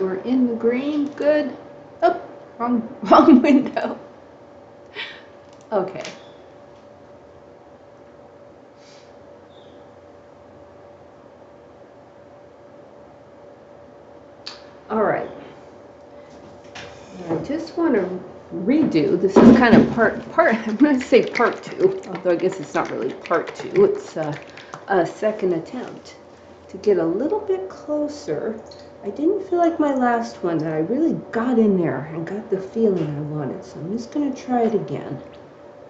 we're in the green. Good. Oh, wrong window. Okay. All right. I just want to redo. This is kind of part. I'm going to say part 2, although I guess it's not really part 2. It's a second attempt to get a little bit closer. I didn't feel like my last one that I really got in there and got the feeling I wanted. So I'm just going to try it again.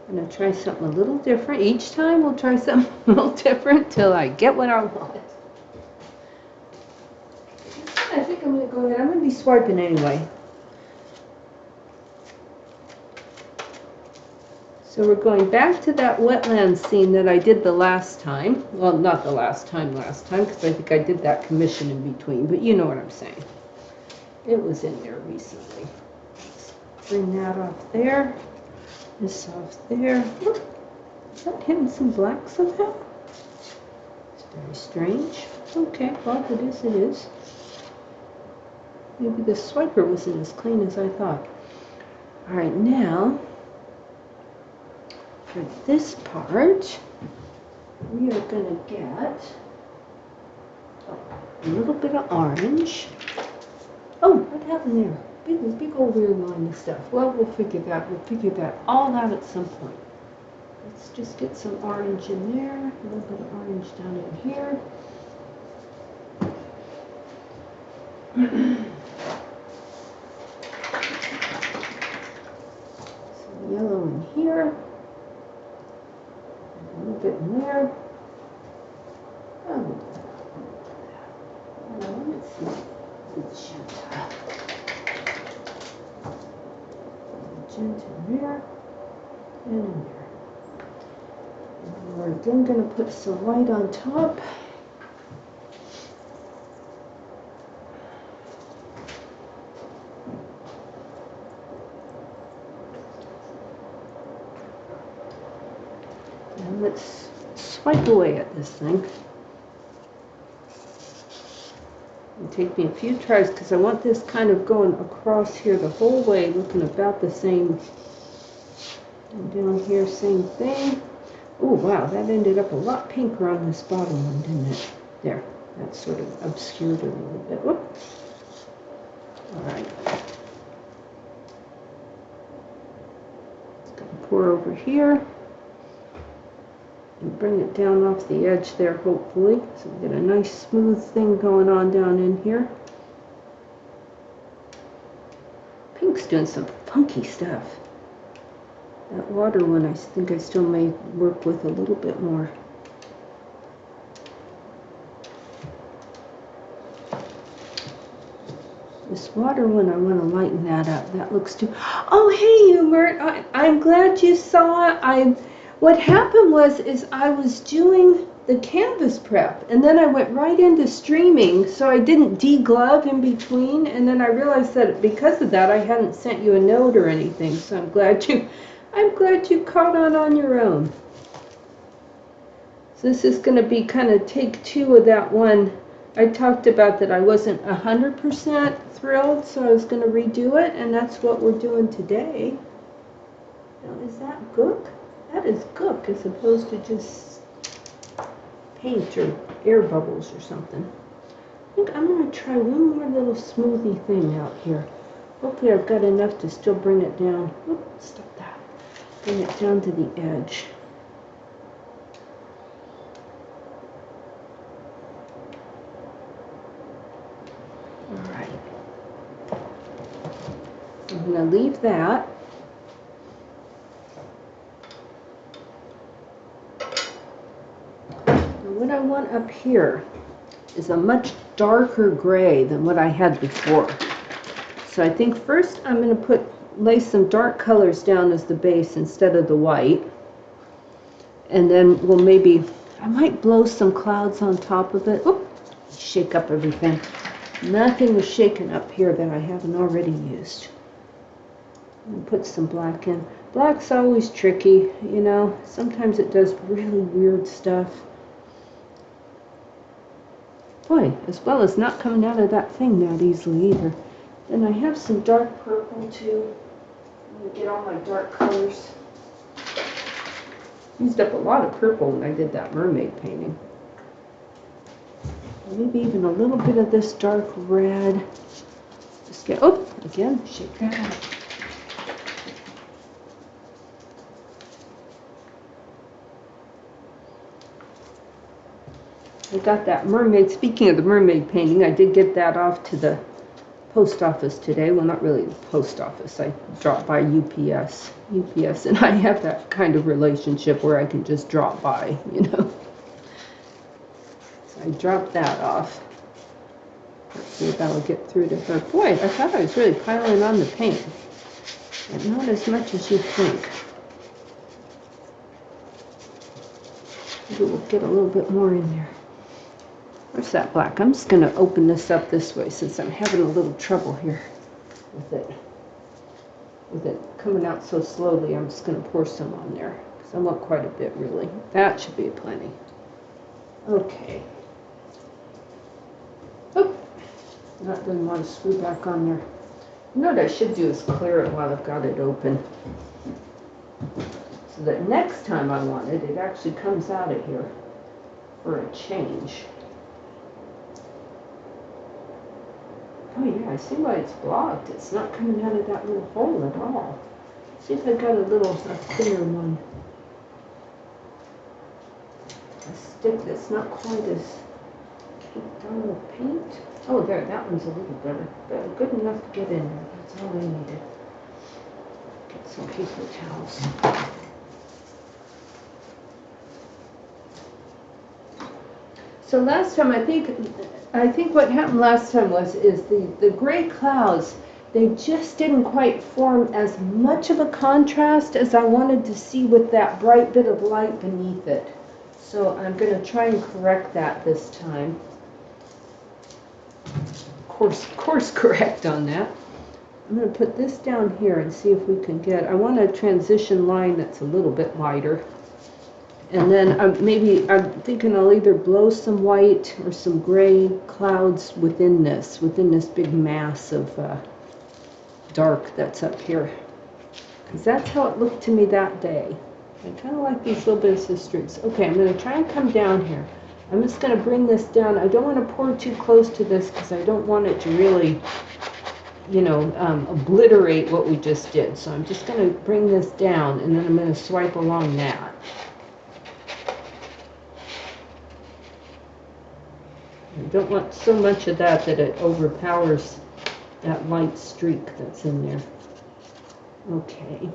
I'm going to try something a little different. Each time we'll try something a little different till I get what I want. I think I'm going to go ahead. I'm going to be swiping anyway. So we're going back to that wetland scene that I did the last time. Well, not the last time, because I think I did that commission in between, but you know what I'm saying. It was in there recently. Let's bring that off there. This off there. Look, is that hitting some black somehow? It's very strange. Okay, well, it is, it is. Maybe the swiper wasn't as clean as I thought. All right, now, for this part, we are going to get a little bit of orange. Oh, what happened there? Big old weird line of stuff. Well, we'll figure that all out at some point. Let's just get some orange in there, a little bit of orange down in here. Some yellow in here. A little bit in there. Oh, let's see. Magenta in there and in there. And we're again going to put some white on top. And let's swipe away at this thing. It'll take me a few tries because I want this kind of going across here the whole way, looking about the same. And down here, same thing. Oh, wow, that ended up a lot pinker on this bottom one, didn't it? There, that sort of obscured it a little bit. Whoop. All right. It's going to pour over here. And bring it down off the edge there, hopefully. So we get a nice smooth thing going on down in here. Pink's doing some funky stuff. That water one, I think I still may work with a little bit more. This water one, I want to lighten that up. That looks too... Oh, hey, Hubert. I'm glad you saw it. What happened was I was doing the canvas prep, and then I went right into streaming, so I didn't deglove in between, and then I realized that because of that, I hadn't sent you a note or anything, so I'm glad you caught on your own. So this is going to be kind of take 2 of that one. I talked about that I wasn't 100% thrilled, so I was going to redo it, and that's what we're doing today. Now, is that gook? That is gook as opposed to just paint or air bubbles or something. I think I'm going to try one more little smoothie thing out here. Hopefully I've got enough to still bring it down. Oop, stop that. Bring it down to the edge. All right. I'm going to leave that. What I want up here is a much darker gray than what I had before. So I think first I'm going to lay some dark colors down as the base instead of the white. And then I might blow some clouds on top of it. Oop, shake up everything. Nothing was shaken up here that I haven't already used. And put some black in. Black's always tricky, you know. Sometimes it does really weird stuff. Boy, as well as not coming out of that thing that easily either. Then I have some dark purple too. I'm going to get all my dark colors. Used up a lot of purple when I did that mermaid painting. Maybe even a little bit of this dark red. Just get, oh, again, shake that out. I got that mermaid, speaking of the mermaid painting, I did get that off to the post office today. Well, not really the post office. I dropped by UPS. UPS and I have that kind of relationship where I can just drop by, you know. So I dropped that off. Let's see if that'll get through to her. Boy, I thought I was really piling on the paint, but not as much as you think. Maybe we'll get a little bit more in there. Where's that black? I'm just going to open this up this way since I'm having a little trouble here with it. With it coming out so slowly, I'm just going to pour some on there because I want quite a bit, really. That should be plenty. Okay. Oh, that doesn't want to screw back on there. You know what I should do is clear it while I've got it open, so that next time I want it, it actually comes out of here for a change. Oh yeah, I see why it's blocked. It's not coming out of that little hole at all. Let's see if I got a thinner one. A stick that's not quite as caked on with paint. Oh, there, that one's a little better. But good enough to get in there. That's all I needed. Get some paper towels. So last time, I think what happened last time is the gray clouds, they just didn't quite form as much of a contrast as I wanted to see with that bright bit of light beneath it. So I'm going to try and correct that this time. Course correct on that. I'm going to put this down here and see if we can get, I want a transition line that's a little bit lighter. And then I'm thinking I'll either blow some white or some gray clouds within this big mass of dark that's up here. Because that's how it looked to me that day. I kind of like these little bits of streaks. Okay, I'm going to try and come down here. I'm just going to bring this down. I don't want to pour too close to this because I don't want it to really, you know, obliterate what we just did. So I'm just going to bring this down and then I'm going to swipe along that. I don't want so much of that it overpowers that light streak that's in there. Okay.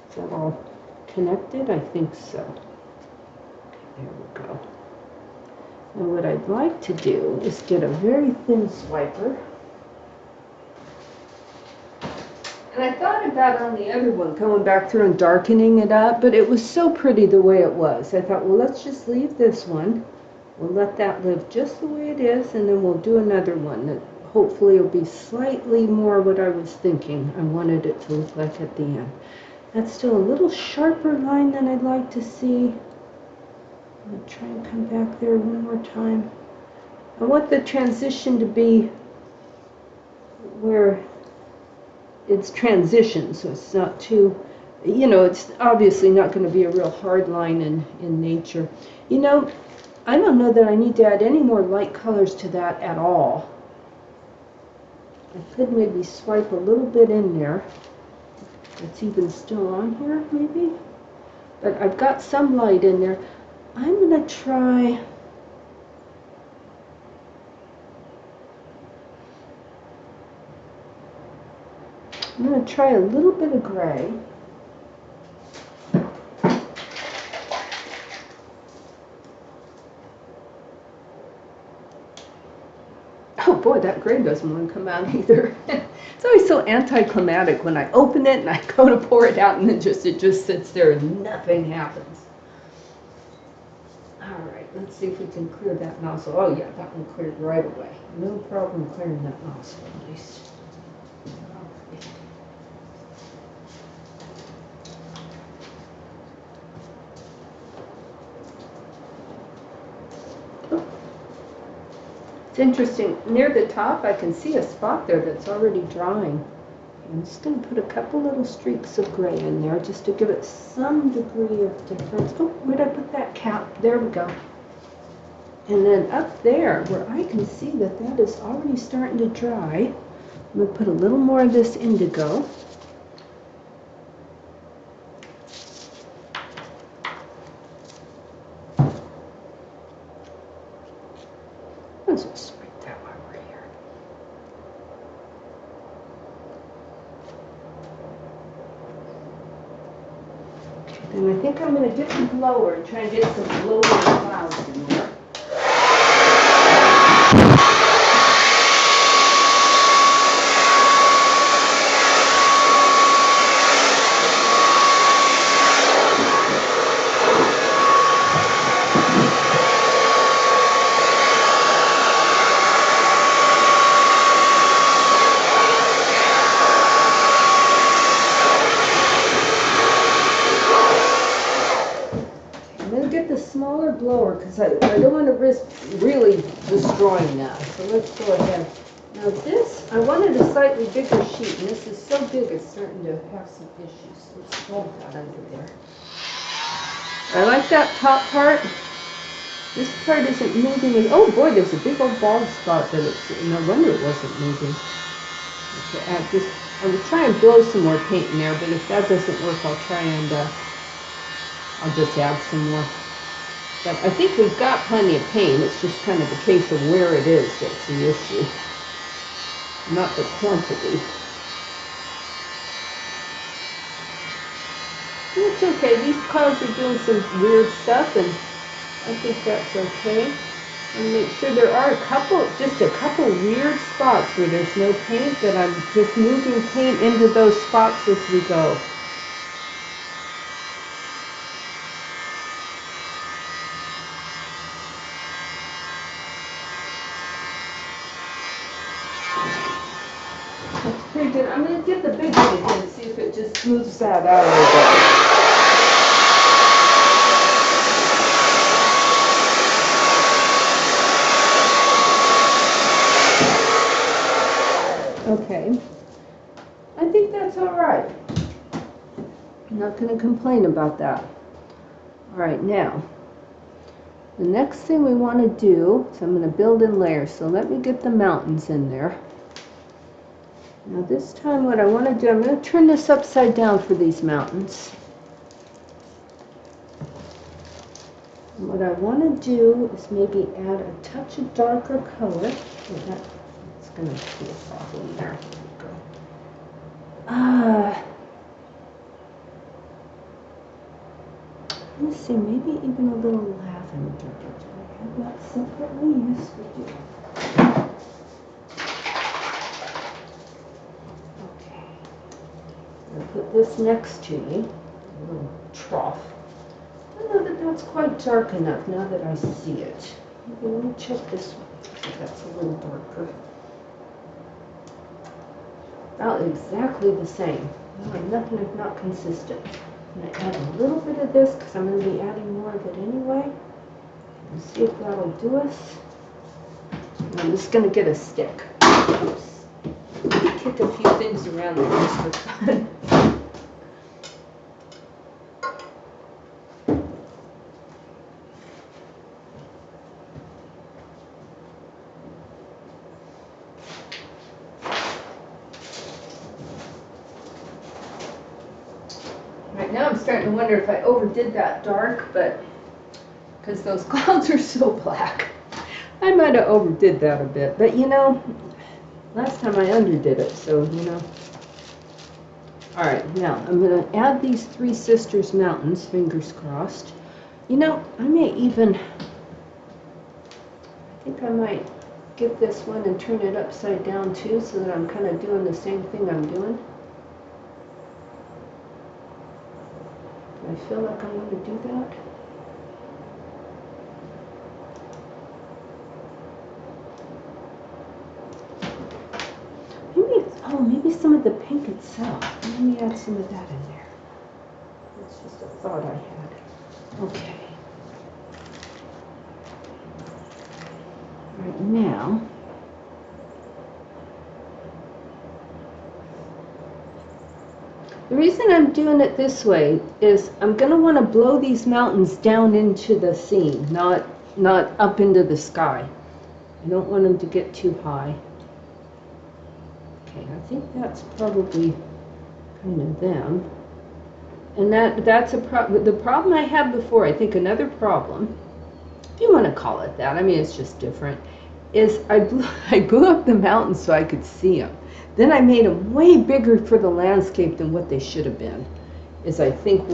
Is that all connected? I think so. Okay, there we go. Now what I'd like to do is get a very thin swiper. And I thought about on the other one coming back through and darkening it up, but it was so pretty the way it was. I thought, well, let's just leave this one. We'll let that live just the way it is, and then we'll do another one that hopefully will be slightly more what I was thinking I wanted it to look like at the end. That's still a little sharper line than I'd like to see. I'm going to try and come back there one more time. I want the transition to be where it's transition, so it's not too, you know, it's obviously not going to be a real hard line in nature. You know, I don't know that I need to add any more light colors to that at all. I could maybe swipe a little bit in there. It's even still on here, maybe. But I've got some light in there. I'm going to try... I'm going to try a little bit of gray. Oh boy, that gray doesn't want to come out either. It's always so anticlimactic when I open it and I go to pour it out and it just sits there and nothing happens. All right, let's see if we can clear that nozzle. Oh yeah, that one cleared right away. No problem clearing that nozzle at least. It's interesting, near the top I can see a spot there that's already drying. I'm just going to put a couple little streaks of gray in there just to give it some degree of difference. Oh, where'd I put that cap? There we go. And then up there, where I can see that that is already starting to dry, I'm going to put a little more of this indigo. Let's just spray that while we're here. Okay, then I think I'm going to get the blower and try and get some blower clouds in there. Smaller blower because I don't want to risk really destroying that. So let's go ahead. Now this, I wanted a slightly bigger sheet, and this is so big it's starting to have some issues. So let's hold that under there. I like that top part. This part isn't moving. Oh boy, there's a big old bald spot that it's, no wonder it wasn't moving. Okay, I will try and blow some more paint in there, but if that doesn't work, I'll try and I'll just add some more. But I think we've got plenty of paint. It's just kind of a case of where it is that's the issue, not the quantity. It's okay. These clouds are doing some weird stuff, and I think that's okay. And make sure there are just a couple weird spots where there's no paint, that I'm just moving paint into those spots as we go. Pretty good. I'm going to get the big one again and see if it just smooths that out a little bit. Okay. I think that's all right. I'm not going to complain about that. All right, now, the next thing we want to do is I'm going to build in layers. So let me get the mountains in there. Now this time what I want to do, I'm going to turn this upside down for these mountains. And what I want to do is maybe add a touch of darker color. Oh, that's going to be a problem there. There we go. Let's see, maybe even a little lavender. Do I have that separately? Yes, we do. Put this next to me, a little trough. I don't know that that's quite dark enough now that I see it. Maybe let me check this one. See, that's a little darker. About exactly the same. No, nothing is not consistent. I'm going to add a little bit of this because I'm going to be adding more of it anyway. And see if that'll do us. And I'm just going to get a stick. Oops. Kick a few things around there just for fun. Right now I'm starting to wonder if I overdid that dark, but because those clouds are so black, I might have overdid that a bit. But you know, last time I underdid it, so you know. Alright, now I'm going to add these Three Sisters mountains, fingers crossed. You know, I think I might get this one and turn it upside down too, so that I'm kind of doing the same thing I'm doing. Do I feel like I want to do that? Maybe some of the pink itself. Let me add some of that in there. That's just a thought I had. Okay. Right now, the reason I'm doing it this way is I'm going to want to blow these mountains down into the scene, not up into the sky. I don't want them to get too high. Okay, I think that's probably kind of them. And that's a problem. The problem I had before, I think another problem, if you want to call it that, I mean, it's just different, is I blew up the mountains so I could see them. Then I made them way bigger for the landscape than what they should have been. Is I think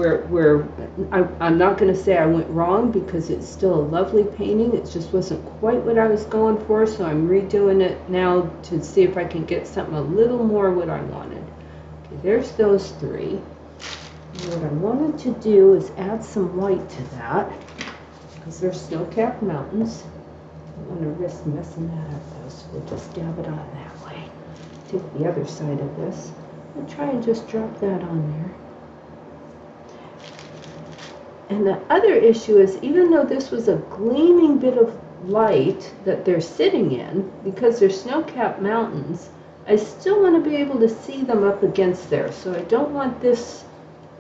I'm not going to say I went wrong because it's still a lovely painting. It just wasn't quite what I was going for, so I'm redoing it now to see if I can get something a little more what I wanted. Okay, there's those three. And what I wanted to do is add some white to that because they're snow-capped mountains. I don't want to risk messing that up though, so we'll just dab it on that way. Take the other side of this and try and just drop that on there. And the other issue is, even though this was a gleaming bit of light that they're sitting in, because they're snow-capped mountains, I still want to be able to see them up against there. So I don't want this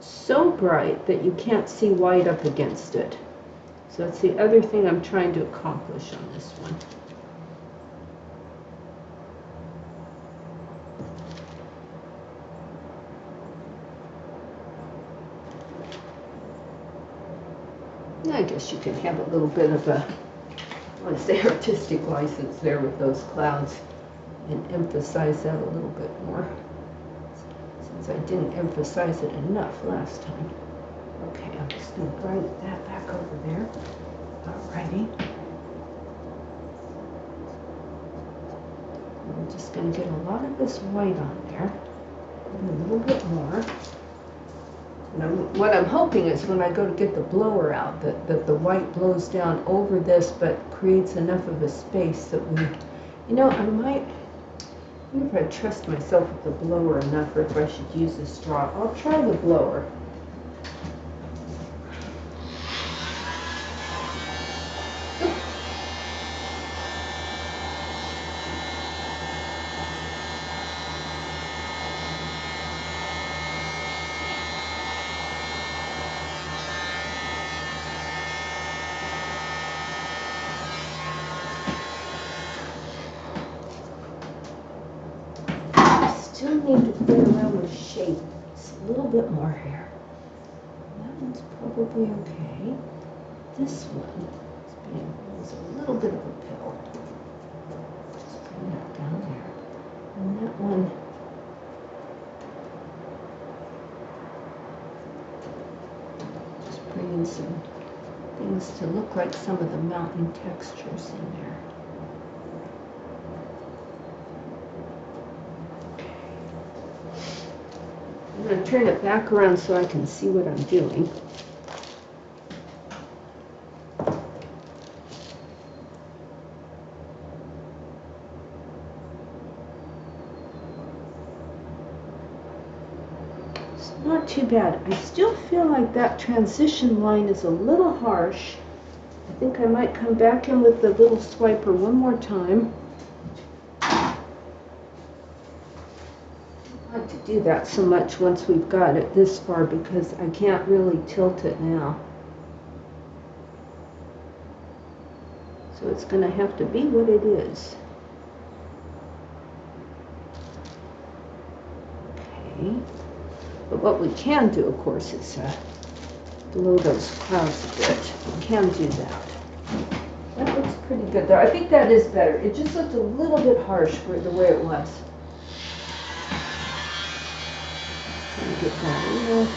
so bright that you can't see white up against it. So that's the other thing I'm trying to accomplish on this one. I guess you can have a little bit of a, I want to say, artistic license there with those clouds and emphasize that a little bit more, since I didn't emphasize it enough last time. Okay, I'm just going to bring that back over there. Alrighty. I'm just going to get a lot of this white on there, and a little bit more. And what I'm hoping is when I go to get the blower out, that the white blows down over this, but creates enough of a space that we, you know, I wonder if I trust myself with the blower enough, or if I should use a straw. I'll try the blower. Still need to play around with shape. It's a little bit more here. That one's probably okay. This one is a little bit of a pill. Just bring that down there. And that one, just bringing some things to look like some of the mountain textures in there. I'm going to turn it back around so I can see what I'm doing. It's not too bad. I still feel like that transition line is a little harsh. I think I might come back in with the little swiper one more time. To do that so much once we've got it this far, because I can't really tilt it now. So it's going to have to be what it is. Okay. But what we can do, of course, is blow those clouds a bit. We can do that. That looks pretty good there. I think that is better. It just looked a little bit harsh for the way it was. Get that in there.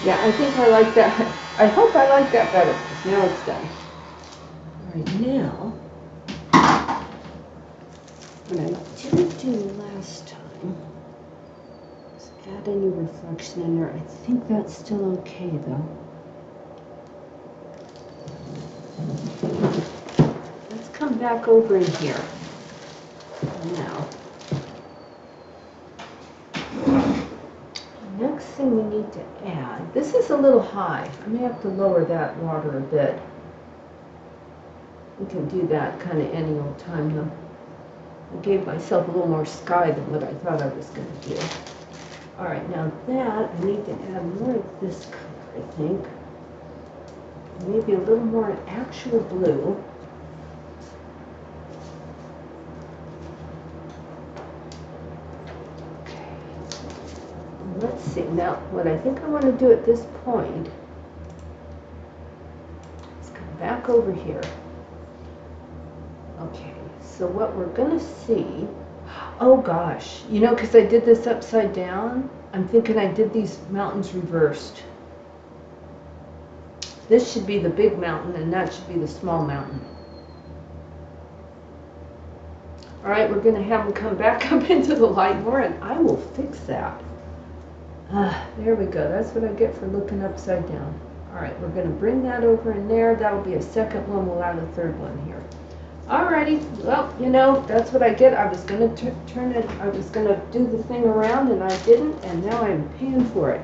Yeah, I think I like that. I hope I like that better, because now it's done. All right, now, what I didn't do last time was add any reflection in there. I think that's still okay, though. Let's come back over in here now. thing we need to add, this is a little high. I may have to lower that water a bit. We can do that kind of any old time though. I gave myself a little more sky than what I thought I was going to do. All right, now that, I need to add more of this color, I think. Maybe a little more actual blue. Let's see, now what I think I want to do at this point is come back over here. Okay, so what we're going to see, oh gosh, you know, because I did this upside down, I'm thinking I did these mountains reversed. This should be the big mountain and that should be the small mountain. All right, we're going to have them come back up into the light more and I will fix that. There we go. That's what I get for looking upside down. All right, we're going to bring that over in there. That'll be a second one. We'll add a third one here. Alrighty. Well, you know, that's what I get. I was going to turn it. I was going to do the thing around, and I didn't, and now I'm paying for it.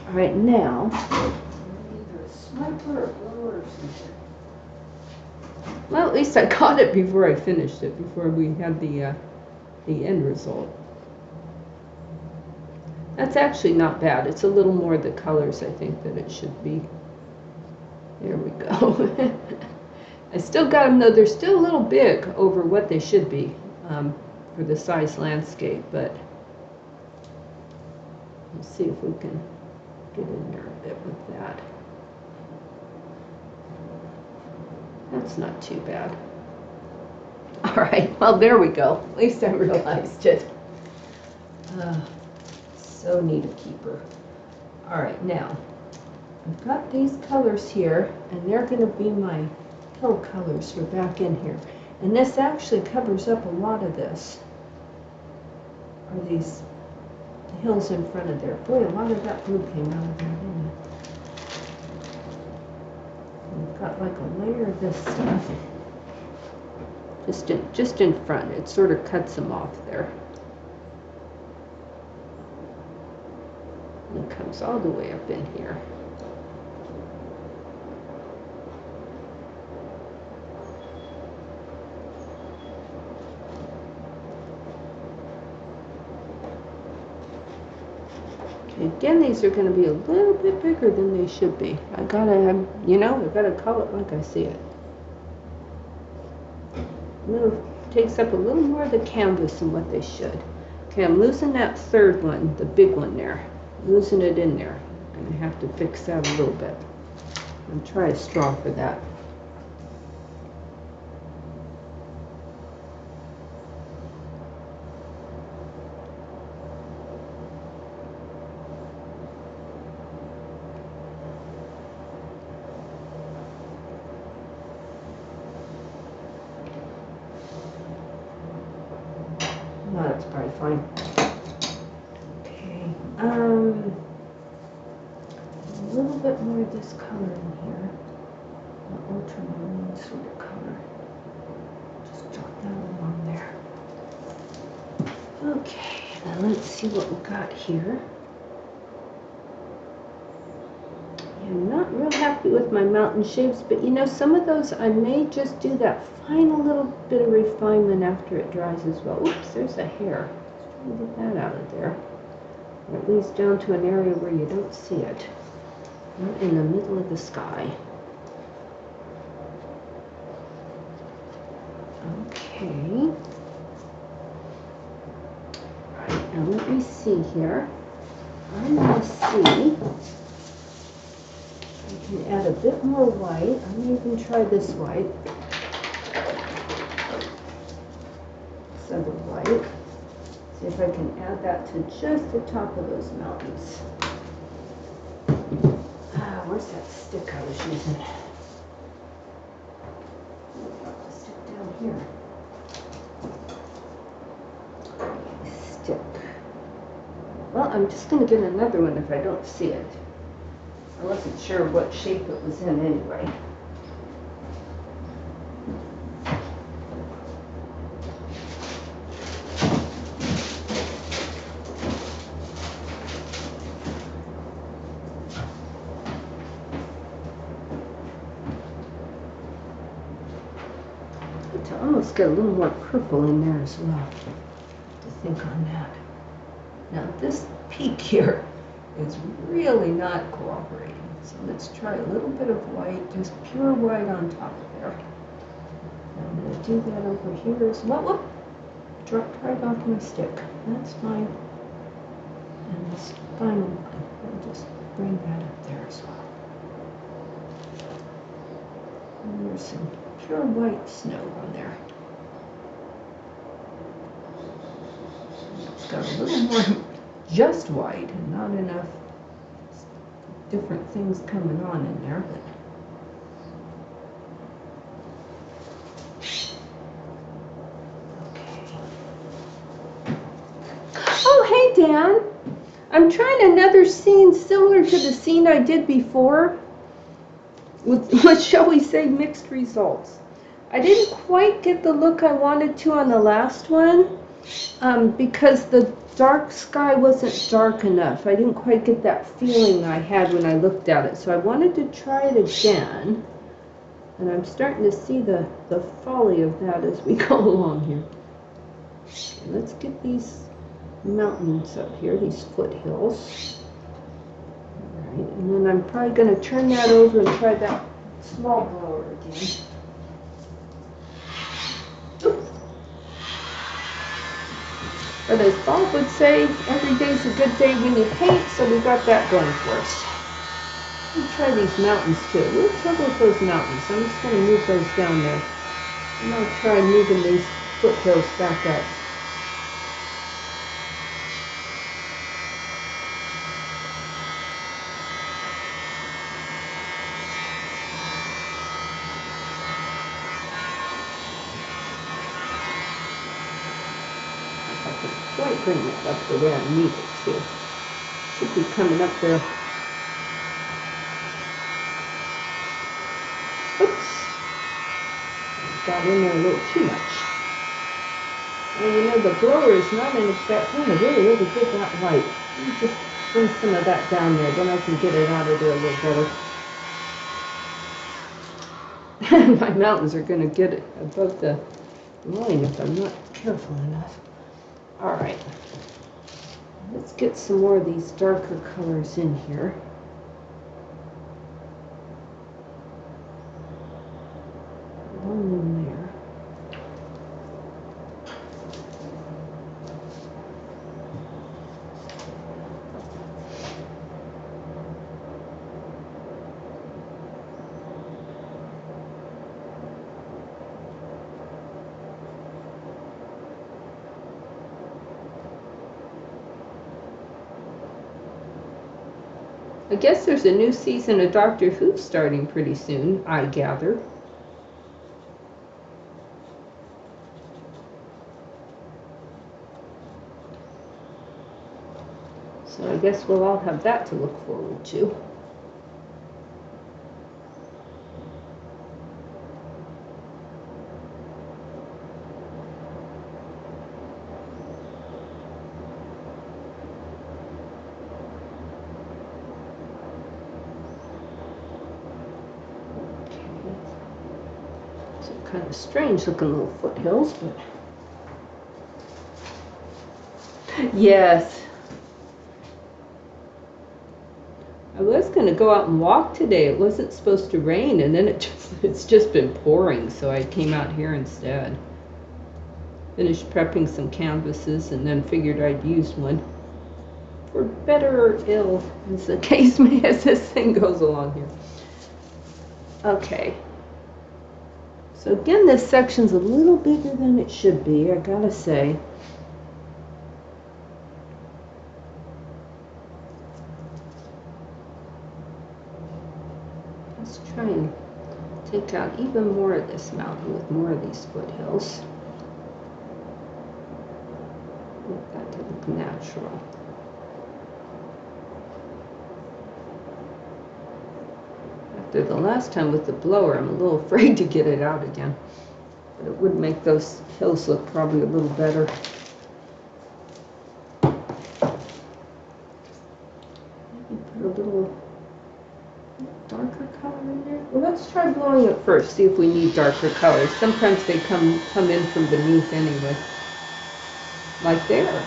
All right, now either a swiper or blower or something. Well, at least I caught it before I finished it. Before we had the end result. That's actually not bad. It's a little more the colors, I think, that it should be. There we go. I still got them, though. They're still a little big over what they should be for the size landscape, but let's see if we can get in there a bit with that. That's not too bad. All right. Well, there we go. At least I realized it. So neat a keeper. All right, now I've got these colors here, and they're going to be my hill colors for back in here. And this actually covers up a lot of this. Are these the hills in front of there? Boy, a lot of that blue came out of there, didn't it? We've got like a layer of this stuff just in front. It sort of cuts them off there. And it comes all the way up in here. Okay, again, these are going to be a little bit bigger than they should be. I gotta, you know, I gotta call it like I see it. Takes up a little more of the canvas than what they should. Okay, I'm losing that third one, the big one there. Losing it in there. I'm going to have to fix that a little bit. And try a straw for that. No, that's probably fine. A little bit more of this color in here, the ultramarine sort of color. Just drop that along there. Okay, now let's see what we got here. I'm not real happy with my mountain shapes, but you know, some of those I may just do that final little bit of refinement after it dries as well. Oops, there's a hair. Let's try and get that out of there. Or at least down to an area where you don't see it. Not in the middle of the sky. Okay. Right, now let me see here. I'm going to see. I can add a bit more white. I'm going to even try this white. This other white. See if I can add that to just the top of those mountains. Where's that stick I was using? I'll stick down here. Stick. Well, I'm just going to get another one if I don't see it. I wasn't sure what shape it was in anyway. to almost get a little more purple in there as well. To think on that. Now this peak here is really not cooperating. So let's try a little bit of white, just pure white on top of there. I'm going to do that over here as well. Whoop! Dropped right off my stick. That's fine. And this final one, we'll just bring that up there as well. And there's some pure white snow on there. It's got a little more just white and not enough different things coming on in there, but oh, hey Dan, I'm trying another scene similar to the scene I did before with shall we say mixed results. I didn't quite get the look I wanted to on the last one because the dark sky wasn't dark enough. I didn't quite get that feeling I had when I looked at it, so I wanted to try it again, and I'm starting to see the folly of that as we go along here. Okay, let's get these mountains up here, these foothills. Alright, and then I'm probably going to turn that over and try that small blower again. Oops. But as Bob would say, every day's a good day when you paint, so we got that going for us. Let's try these mountains too. A little trouble with those mountains. I'm just going to move those down there. And I'll try moving these foothills back up. Quite bring it up the way I need it to. Should be coming up there. Oops. Got in there a little too much. And you know, the blower is not an exact thing to really get that white. Let me just bring some of that down there, then I can get it out of there a little better. My mountains are going to get it above the line if I'm not careful enough. All right, let's get some more of these darker colors in here. One in there. I guess there's a new season of Doctor Who starting pretty soon, I gather. So I guess we'll all have that to look forward to. Kind of strange looking little foothills, but yes. I was going to go out and walk today. It wasn't supposed to rain, and then it's just been pouring, so I came out here instead. Finished prepping some canvases and then figured I'd use one for better or ill, as the case may, as this thing goes along here. Okay. So again, this section's a little bigger than it should be, I gotta say. Let's try and take out even more of this mountain with more of these foothills. Get that to look natural. After the last time with the blower, I'm a little afraid to get it out again. But it would make those hills look probably a little better. Maybe put a little Darker color in there? Well, let's try blowing it first, see if we need darker colors. Sometimes they come in from beneath anyway. Like there.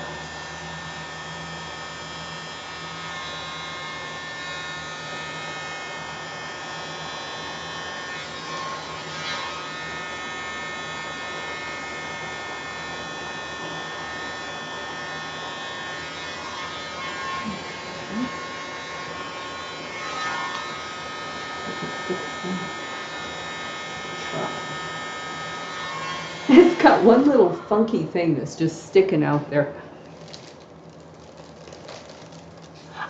It's got one little funky thing that's just sticking out there.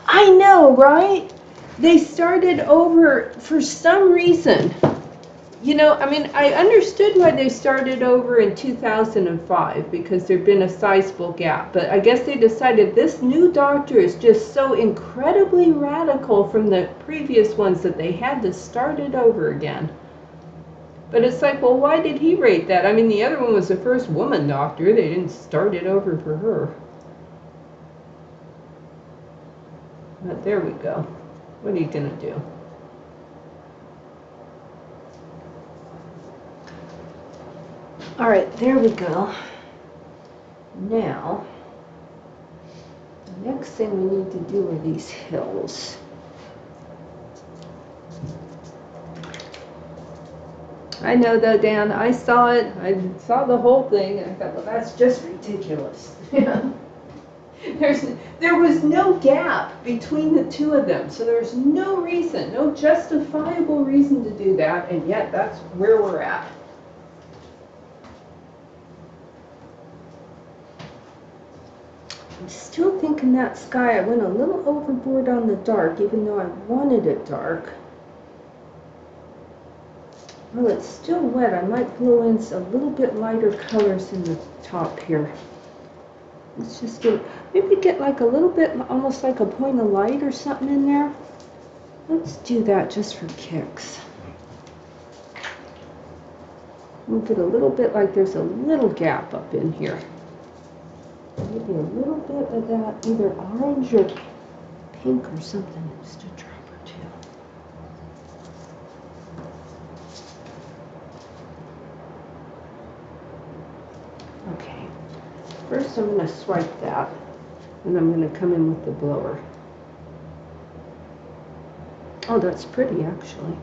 I know, right? They started over for some reason. You know, I mean, I understood why they started over in 2005 because there'd been a sizable gap. But I guess they decided this new doctor is just so incredibly radical from the previous ones that they had to start it over again. But it's like, well, why did he rate that? I mean, the other one was the first woman doctor. They didn't start it over for her. But there we go. What are you going to do? All right, there we go. Now, the next thing we need to do are these hills. I know though, Dan, I saw it. I saw the whole thing, and I thought, well, that's just ridiculous. There was no gap between the two of them, so there's no reason, no justifiable reason to do that, and yet that's where we're at. I'm still thinking that sky, I went a little overboard on the dark, even though I wanted it dark. Well, it's still wet. I might blow in a little bit lighter colors in the top here. Let's just maybe get like a little bit, almost like a point of light or something in there. Let's do that just for kicks. Move it a little bit like there's a little gap up in here. Maybe a little bit of that, either orange or pink or something, just a drop or two. Okay, first I'm going to swipe that, and I'm going to come in with the blower. Oh, that's pretty actually.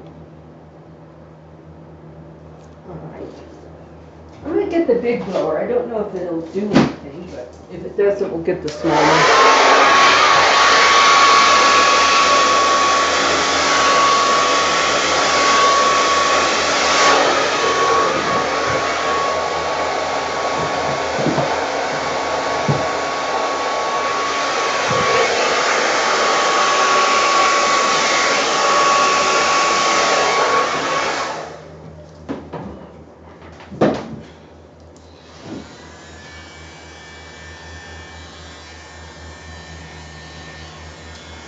All right. I'm going to get the big blower. I don't know if it'll do anything, but if it doesn't, we'll get the small one.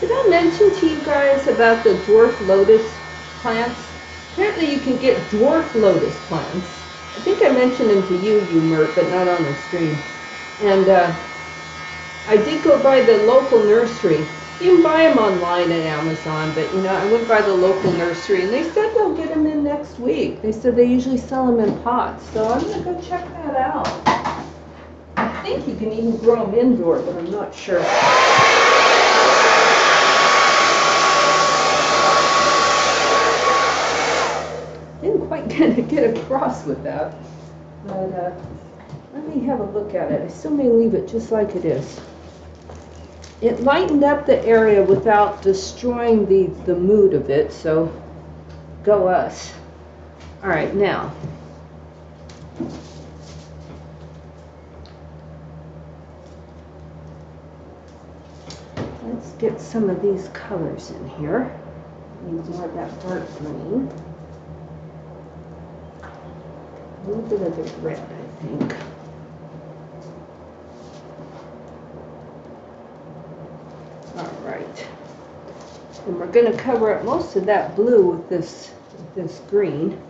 Did I mention to you guys about the dwarf lotus plants? Apparently you can get dwarf lotus plants. I think I mentioned them to you, Mert, but not on the stream. And I did go by the local nursery. You can buy them online at Amazon, but you know, I went by the local nursery and they said they'll get them in next week. They said they usually sell them in pots, so I'm going to go check that out. I think you can even grow them indoor, but I'm not sure. Didn't quite get across with that, but let me have a look at it. I still may leave it just like it is. It lightened up the area without destroying the mood of it, so go us. All right, now. Let's get some of these colors in here. Need more of that dark green. A little bit of the red, I think. All right. And we're going to cover up most of that blue with this green.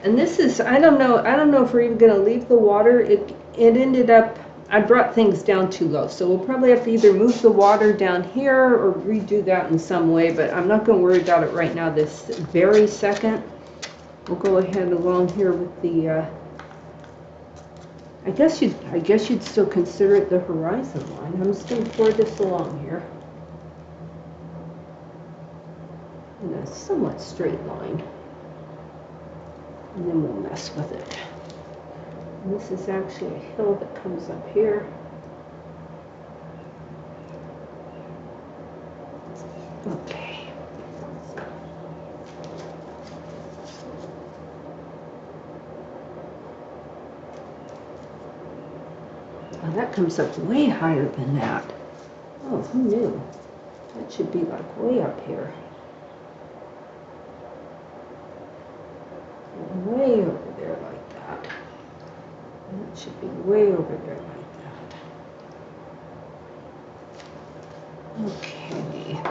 And this is, I don't know if we're even going to leave the water. It ended up I brought things down too low, so we'll probably have to either move the water down here or redo that in some way, but I'm not going to worry about it right now this very second. We'll go ahead along here with the, I guess you'd still consider it the horizon line. I'm just going to pour this along here in a somewhat straight line, and then we'll mess with it. And this is actually a hill that comes up here. Okay. Oh, that comes up way higher than that. Oh, who knew? That should be like way up here. Way over there like that. And it should be way over there like that. Okay.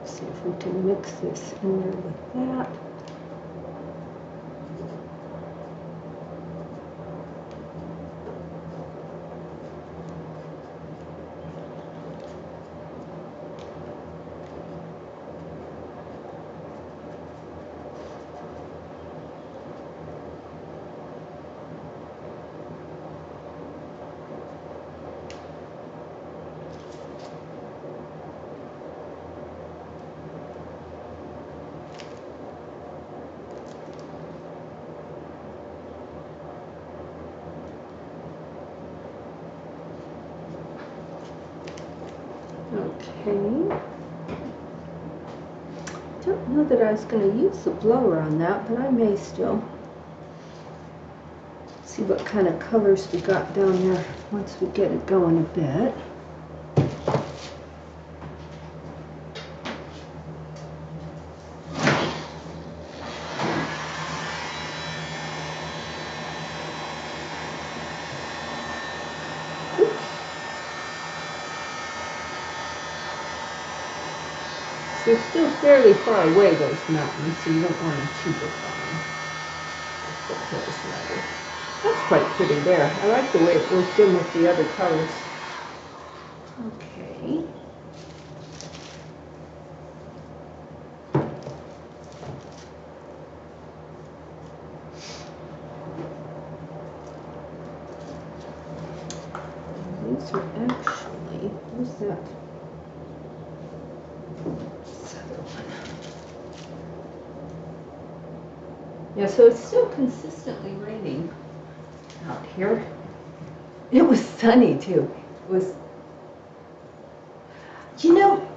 Let's see if we can mix this in there with that. Okay. Don't know that I was going to use the blower on that, but I may still. See what kind of colors we got down there once we get it going a bit. They're still fairly far away, those mountains, so you don't want to cheat it on them. That's quite pretty there. I like the way it worked in with the other colors. Okay. These are actually, where's that? Yeah, so it's still consistently raining out here. It was sunny too. It was, you know,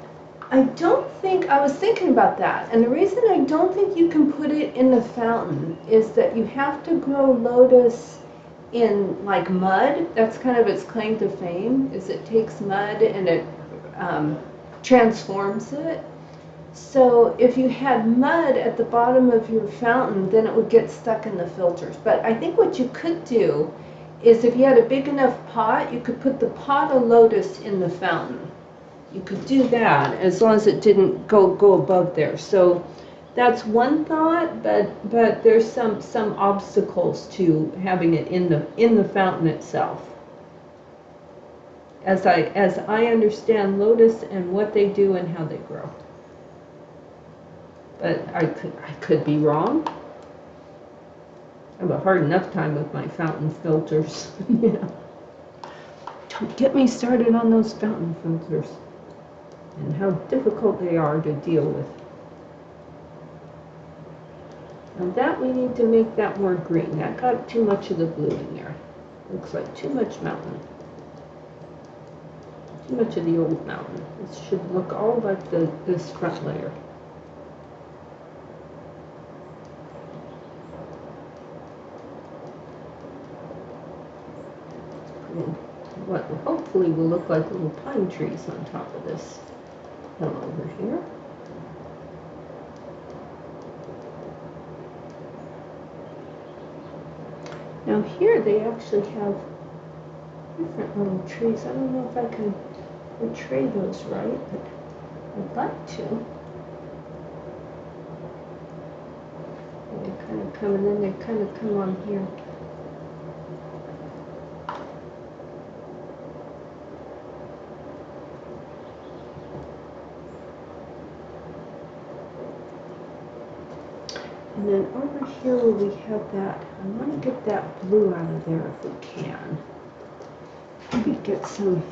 I don't think, I was thinking about that, and the reason I don't think you can put it in the fountain is that you have to grow lotus in like mud. That's kind of its claim to fame, is it takes mud and it transforms it. So if you had mud at the bottom of your fountain, then it would get stuck in the filters. But I think what you could do is if you had a big enough pot, you could put the pot of lotus in the fountain. You could do that as long as it didn't go above there. So that's one thought, but there's some obstacles to having it in the fountain itself. As I understand lotus and what they do and how they grow. But I could be wrong. I have a hard enough time with my fountain filters. You know. Don't get me started on those fountain filters and how difficult they are to deal with. Now that we need to make that more green. That got too much of the blue in there. Looks like too much mountain. Too much of the old mountain. This should look all like this front layer. What hopefully will look like little pine trees on top of this hill over here. Now here they actually have different little trees. I don't know if I can portray those right, but I'd like to. They're kind of coming in, they kind of come on here. And then over here where we have that, I want to get that blue out of there if we can. Maybe get some,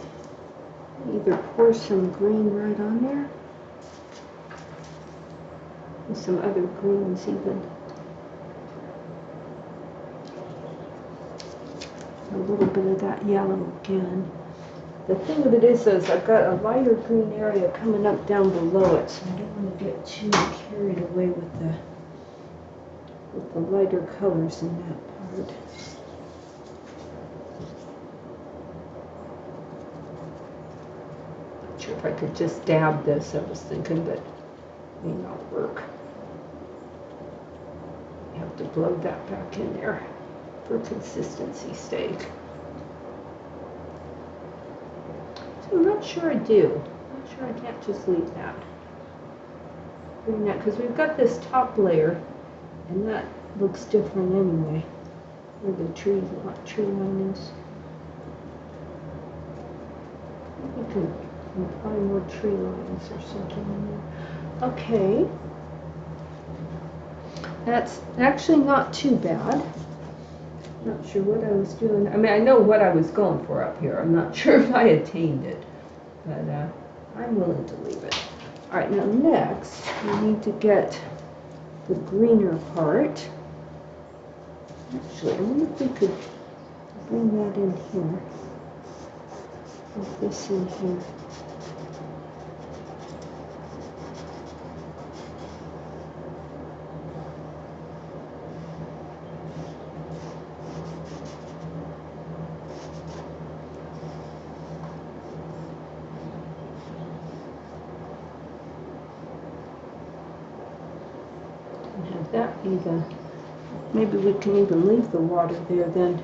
either pour some green right on there. And some other greens even. A little bit of that yellow again. The thing with it is I've got a lighter green area coming up down below it, so I don't want to get too carried away with the lighter colors in that part. Not sure if I could just dab this, I was thinking, but it may not work. You have to blow that back in there for consistency's sake. So I'm not sure I do. I'm not sure I can't just leave that. Doing that because we've got this top layer, and that looks different anyway. Where the tree line is. We can apply more tree lines or something in there. Okay. That's actually not too bad. Not sure what I was doing. I mean, I know what I was going for up here. I'm not sure if I attained it, but I'm willing to leave it. All right, now next we need to get the greener part. Actually, I wonder if we could bring that in here. Put this in here. Have that be the, maybe we can even leave the water there then.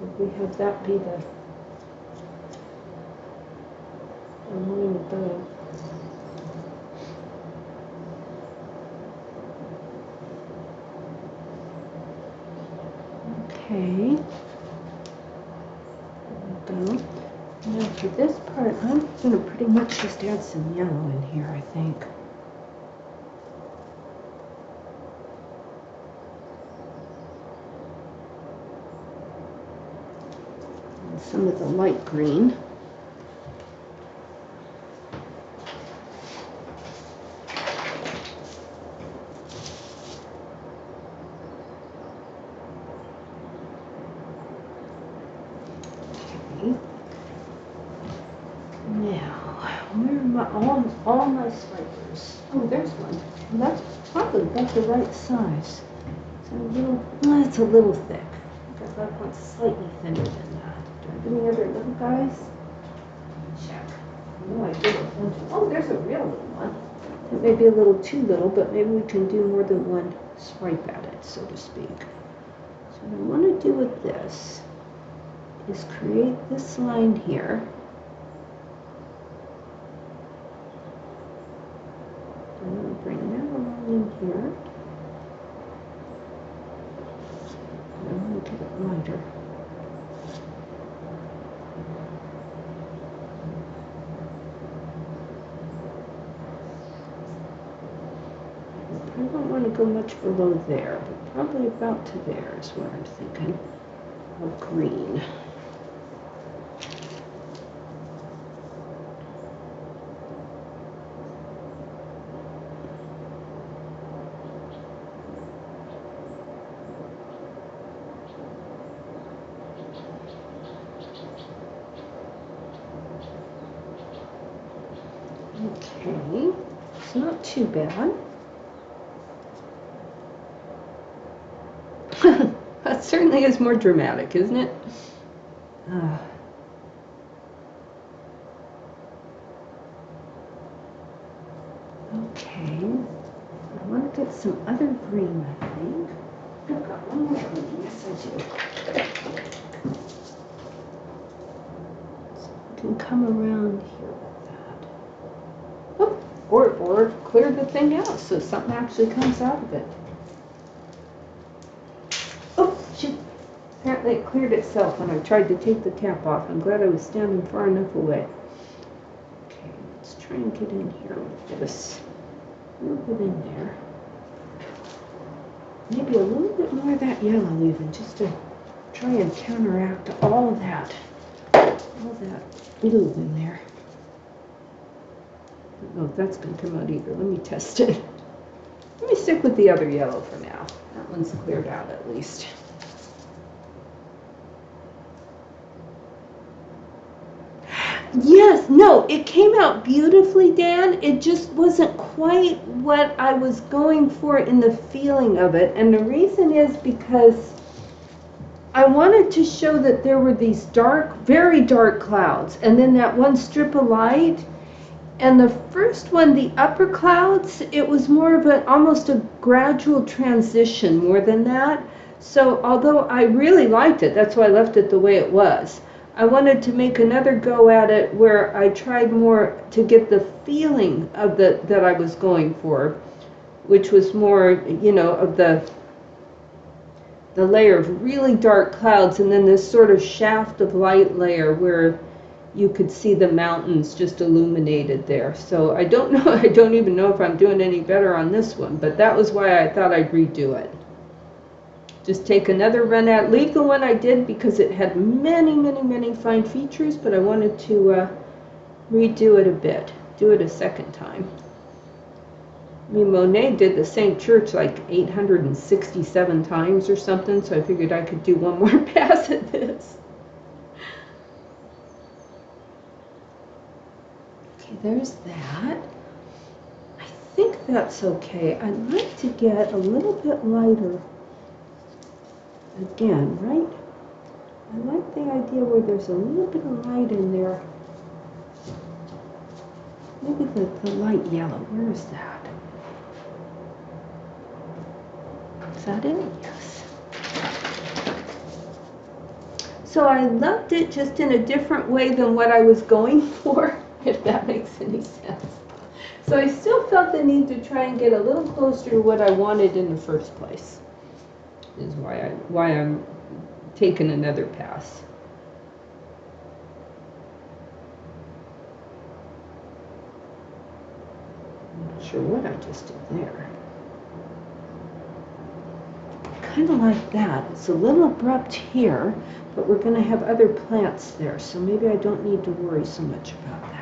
If we have that be the line above. Okay. There we go. Now for this part, I'm going to pretty much just add some yellow in here, I think. Some of the light green. Okay. Now, where are my all my swipers? Oh, there's one. Well, that's probably about the right size. It's a little, well, it's a little thick. I think I want slightly thinner than that. Do I have any other little guys? Check. No, I did a bunch of, oh, there's a real little one. That may be a little too little, but maybe we can do more than one swipe at it, so to speak. So what I want to do with this is create this line here. I'm going to bring that along in here. And I'm going to get it lighter. I don't want to go much below there, but probably about to there is what I'm thinking of green. Okay, it's not too bad. That certainly is more dramatic, isn't it? Okay, I want to get some other green, I think. I've got one more green, yes I do. So I can come around here with that. Oh, or clear the thing out so something actually comes out of it. Oh, shoot. Apparently it cleared itself when I tried to take the cap off. I'm glad I was standing far enough away. Okay, let's try and get in here with this. A little bit in there. Maybe a little bit more of that yellow even, just to try and counteract all that blue in there. I don't know if that's going to come out either. Let me test it. Let me stick with the other yellow for now. That one's cleared out at least. Yes, no, it came out beautifully, Dan. It just wasn't quite what I was going for in the feeling of it. And the reason is because I wanted to show that there were these dark, very dark clouds, and then that one strip of light. And the first one, the upper clouds, it was more of almost a gradual transition more than that. So although I really liked it, that's why I left it the way it was. I wanted to make another go at it where I tried more to get the feeling of that I was going for, which was more, of the layer of really dark clouds and then this sort of shaft of light layer where you could see the mountains just illuminated there. So I don't know, I don't even know if I'm doing any better on this one, but that was why I thought I'd redo it. Just take another run at it. Leave the one I did because it had many, many, many fine features, but I wanted to redo it a bit, do it a second time. I mean, Monet did the same church like 867 times or something, so I figured I could do one more pass at this. Okay, there's that. I think that's okay. I'd like to get a little bit lighter. Again, right? I like the idea where there's a little bit of light in there. Maybe the light yellow. Where is that? Is that it? Yes. So I loved it just in a different way than what I was going for, if that makes any sense. So I still felt the need to try and get a little closer to what I wanted in the first place. Is why I'm taking another pass. I'm not sure what I just did there. Kind of like that. It's a little abrupt here, but we're going to have other plants there, so maybe I don't need to worry so much about that.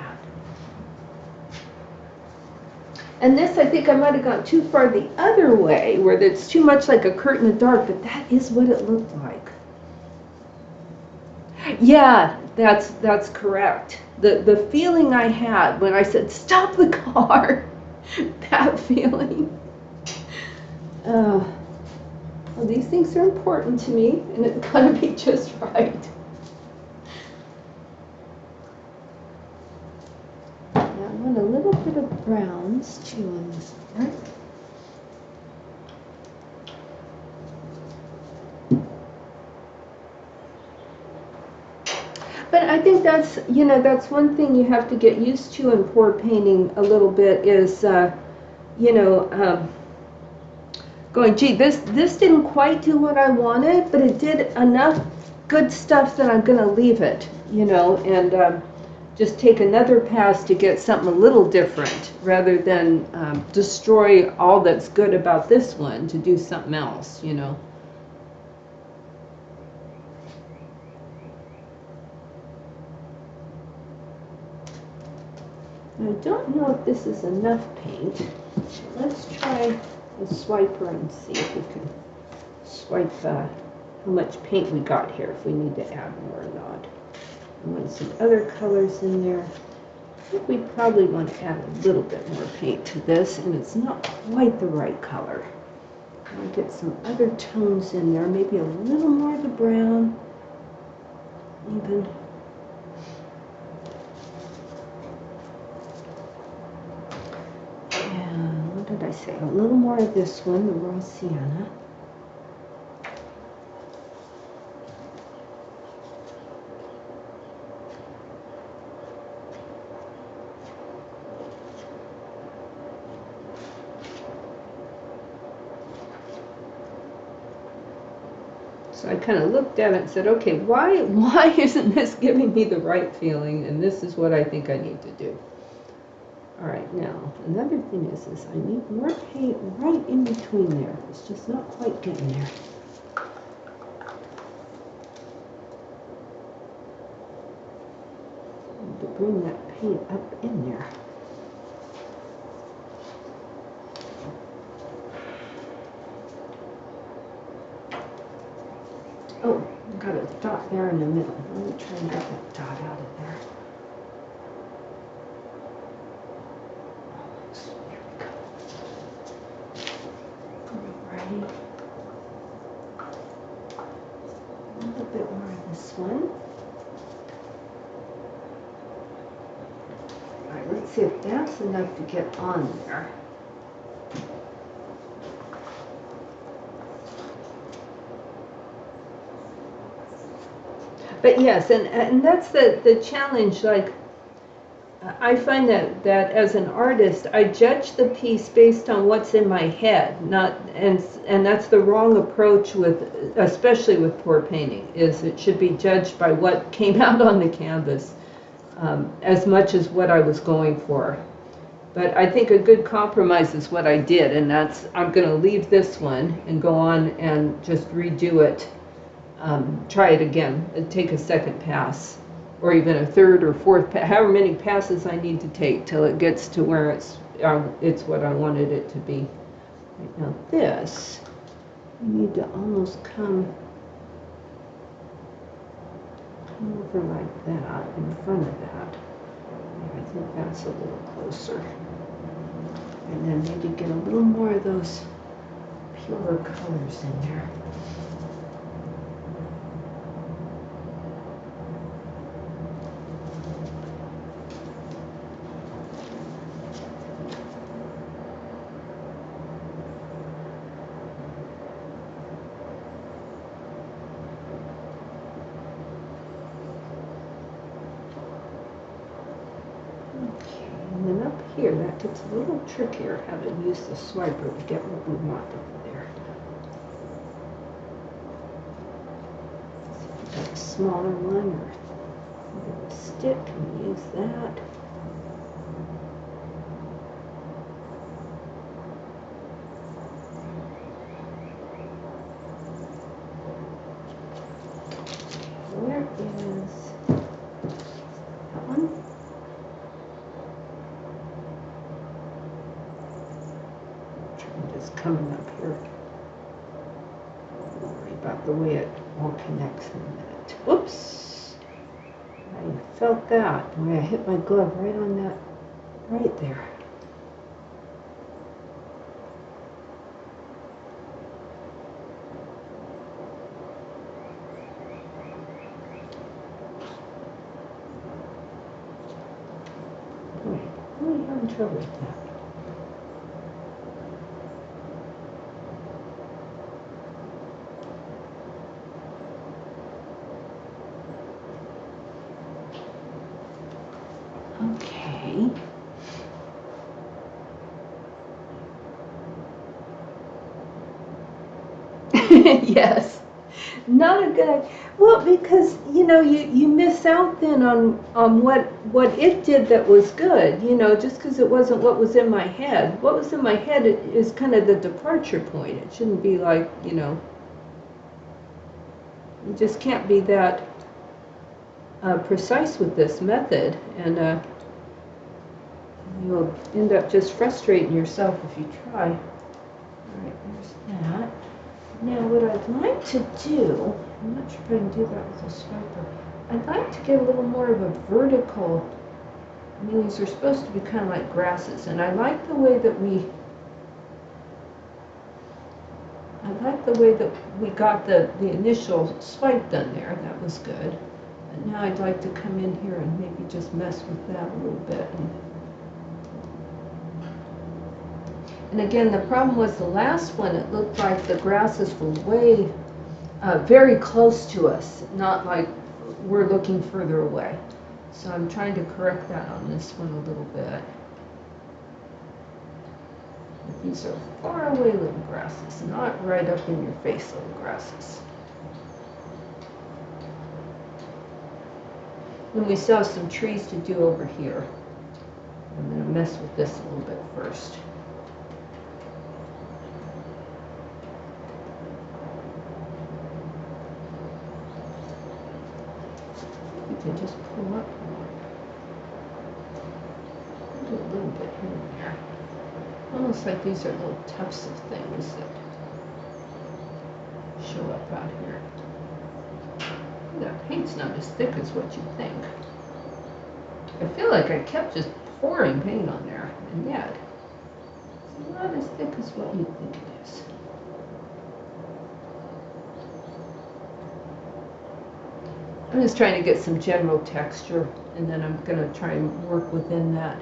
And this, I think I might have gone too far the other way, where it's too much like a curtain of dark, but that is what it looked like. Yeah, that's correct. The feeling I had when I said, stop the car, that feeling. Well, these things are important to me, and it's got to be just right. Now I want a little bit of browns, too, on this part. But I think that's, that's one thing you have to get used to in pour painting a little bit is, going, gee, this didn't quite do what I wanted, but it did enough good stuff that I'm going to leave it, and just take another pass to get something a little different rather than destroy all that's good about this one to do something else, I don't know if this is enough paint. Let's try the swiper and see if we can swipe how much paint we got here, if we need to add more or not. I want some other colors in there. I think we probably want to add a little bit more paint to this, and it's not quite the right color. I'll get some other tones in there, maybe a little more of the brown, even. Did I say a little more of this one, the raw sienna. So I kind of looked at it and said, okay, why isn't this giving me the right feeling? And this is what I think I need to do. All right, now, another thing is I need more paint right in between there. It's just not quite getting there. I need to bring that paint up in there. Oh, I've got a dot there in the middle. Let me try and get that dot out of there. Alrighty. A little bit more of this one. Alright, let's see if that's enough to get on there. But yes, and that's the challenge. Like, I find that as an artist, I judge the piece based on what's in my head, not and that's the wrong approach with, especially with pour painting. Is it should be judged by what came out on the canvas, as much as what I was going for. But I think a good compromise is what I did, and that's I'm going to leave this one and go on and just redo it. Try it again, take a second pass, or even a third or fourth, however many passes I need to take till it gets to where it's what I wanted it to be. Right now this, I need to almost come over like that in front of that. I think that's a little closer. And then maybe get a little more of those purer colors in there. Here, that gets a little trickier how to use the swiper to get what we want over there. So if you've got a smaller one or a stick, and use that. Where is that one? Coming up here. Don't worry about the way it all connects in a minute. Whoops! I felt that. Boy, I hit my glove right on that, right there. Boy, I'm really having trouble with that. Okay. Yes. Not a good idea. Well, because you miss out then on what it did that was good. Just because it wasn't what was in my head. What was in my head is kind of the departure point. It shouldn't be like you just can't be that precise with this method, and you'll end up just frustrating yourself if you try. All right, there's that. Now what I'd like to do, I'm not sure if I can do that with a swiper. I'd like to get a little more of a vertical. I mean, these are supposed to be kind of like grasses, and I like the way that we got the initial swipe done there. That was good. But now I'd like to come in here and maybe just mess with that a little bit. And again, the problem was the last one, it looked like the grasses were way, very close to us, not like we're looking further away. So I'm trying to correct that on this one a little bit. These are far away little grasses, not right up in your face little grasses. And we still have some trees to do over here. I'm going to mess with this a little bit first. You can just pull up more. Do a little bit here and there. Almost like these are little tufts of things that show up out here. That paint's not as thick as what you think. I feel like I kept just pouring paint on there, and yet it's not as thick as what you think it is. I'm just trying to get some general texture, and then I'm going to try and work within that.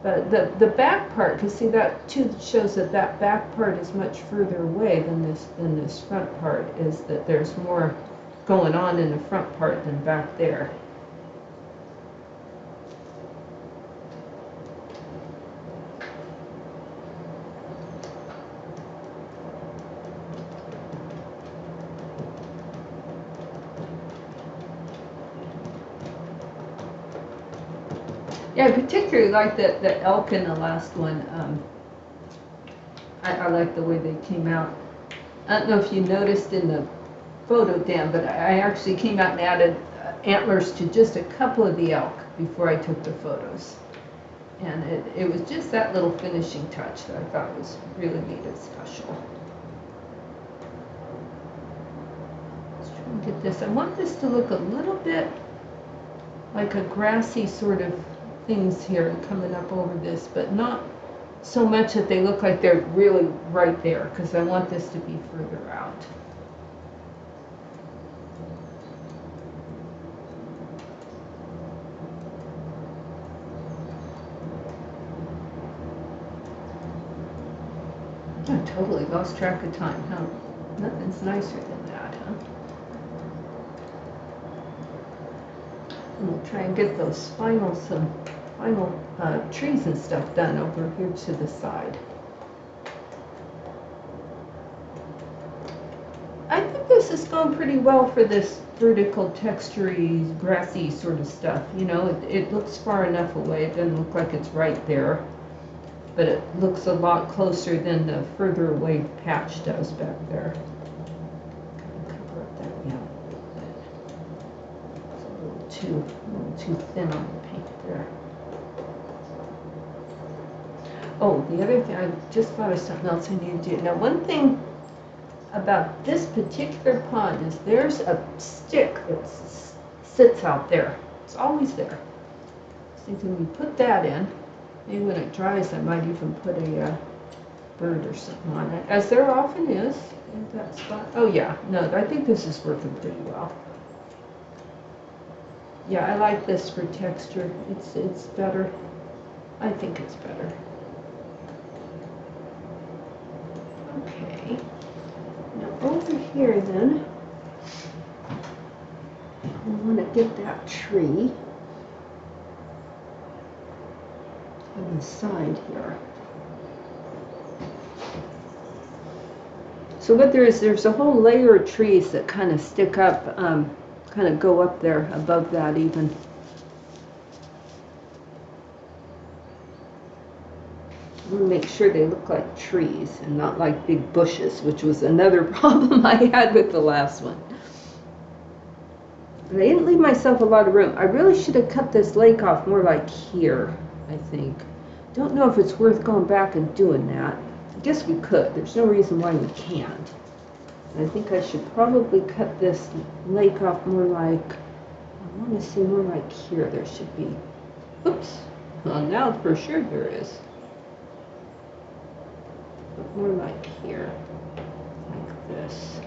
But the back part, because see that too shows that that back part is much further away than this front part, is that there's more going on in the front part than back there. Yeah, I particularly like the elk in the last one. I like the way they came out. I don't know if you noticed in the photo, Dan, but I actually came out and added antlers to just a couple of the elk before I took the photos. And it was just that little finishing touch that I thought was really made it special. Let's try and get this. I want this to look a little bit like a grassy sort of things here coming up over this, but not so much that they look like they're really right there, because I want this to be further out. I totally lost track of time, huh? Nothing's nicer than that, huh? And we'll try and get those final trees and stuff done over here to the side. I think this is going pretty well for this vertical, textury, grassy sort of stuff. You know, it looks far enough away. It doesn't look like it's right there, but it looks a lot closer than the further away patch does back there. Cover up that yellow a little bit. It's a little too thin on the paint there. Oh, the other thing, I just thought of something else I need to do. Now, one thing about this particular pond is there's a stick that sits out there. It's always there. So when we put that in, maybe when it dries, I might even put a bird or something on it, as there often is in that spot. Oh yeah, no, I think this is working pretty well. Yeah, I like this for texture. It's better. I think it's better. Okay. Now over here then, we want to get that tree on the side here. So what there's a whole layer of trees that kind of stick up, kind of go up there above that even. I want to make sure they look like trees and not like big bushes, which was another problem I had with the last one. But I didn't leave myself a lot of room. I really should have cut this lake off more like here, I think. Don't know if it's worth going back and doing that. I guess we could. There's no reason why we can't. I think I should probably cut this lake off more like, I want to say more like here there should be. Oops. Well, now for sure there is. But more like here. Like this.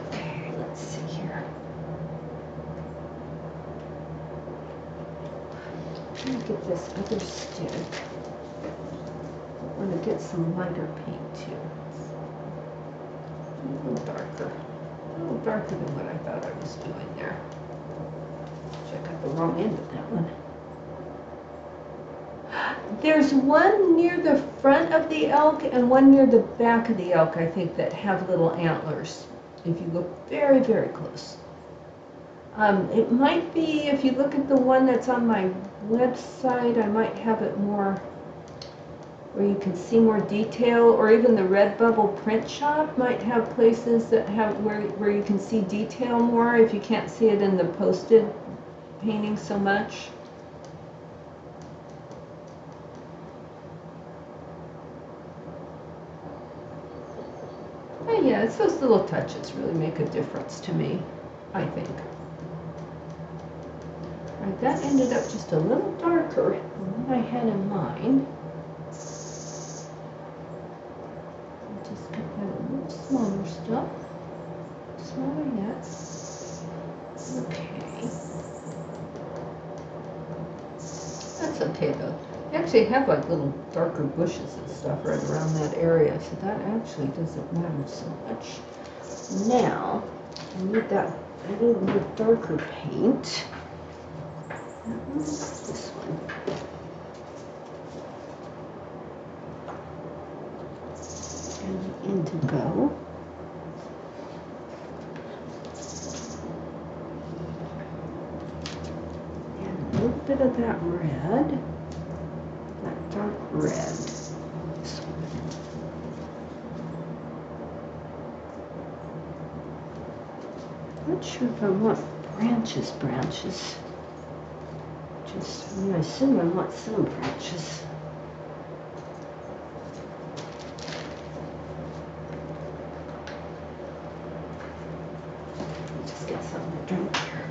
Okay, let's see here. I'm going to get this other stick. I want to get some lighter paint too. A little darker than what I thought I was doing there. I got the wrong end of that one. There's one near the front of the elk and one near the back of the elk, I think, that have little antlers. if you look very, very close. It might be, if you look at the one that's on my website, I might have it more where you can see more detail, or even the Redbubble print shop might have places that have where you can see detail more if you can't see it in the posted painting so much. But yeah, it's those little touches really make a difference to me, I think. Alright, that ended up just a little darker than what I had in mind. I'll just get that a little smaller still. Smaller yet. Okay. That's okay though. You actually have like little darker bushes and stuff right around that area, so that actually doesn't matter so much. Now, I need that a little bit darker paint. This one. And the indigo. And a little bit of that red. That dark red. This one. Not sure if I want branches. I assume I want some branches. Just get something to drink here.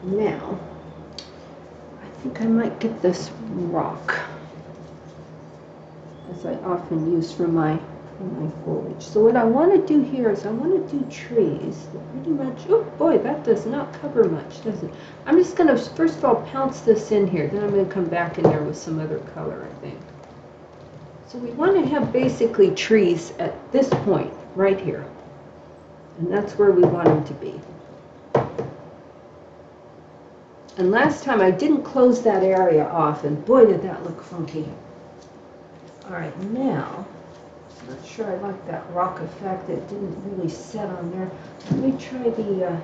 Now, I think I might get this rock, as I often use for my foliage. So what I want to do here is I want to do trees that pretty much, oh boy, that does not cover much, does it? I'm just going to, first of all, pounce this in here, then I'm going to come back in there with some other color, I think. So we want to have basically trees at this point, right here. And that's where we want them to be. And last time I didn't close that area off, and boy did that look funky. Alright, now, I'm not sure I like that rock effect. It didn't really set on there. Let me try the